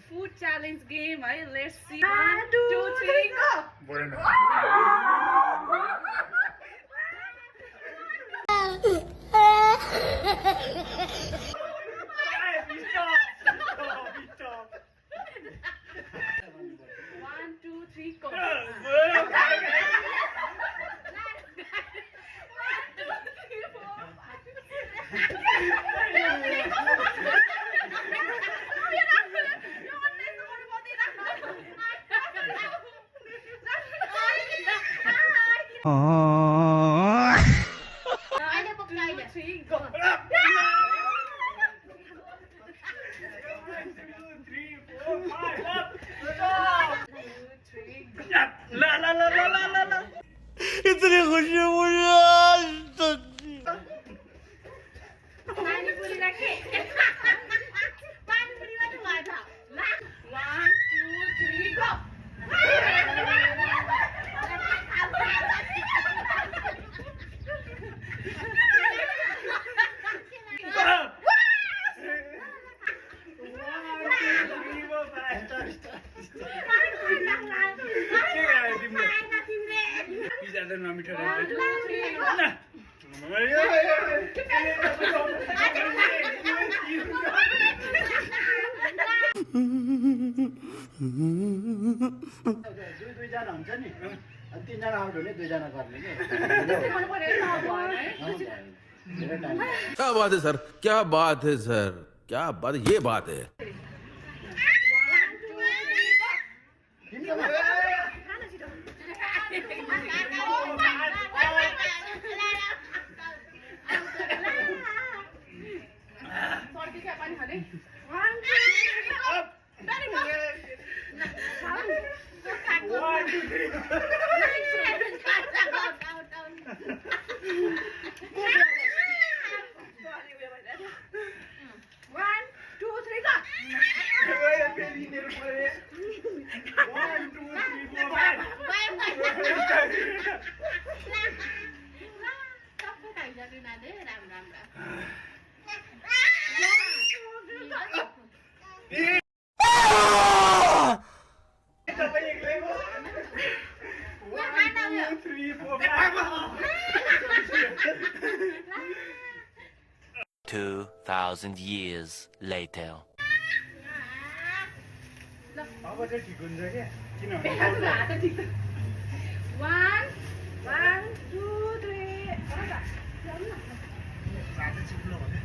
food challenge game है. Let's see. 1, 2, 3 go. One, two, three, go. इतनी खुशी मुझे आज तक One, two, three, go. दुईजना हुन्छ नि अनि तीनजना आउट हुने दुईजना गर्ने के धेरै टाइम क्या बात है सर क्या बात है सर क्या बात ये बात है $2,000 years later. अब चाहिँ ठिक हुन्छ क्या किनभने One, two, three. रातो चिप्लो भने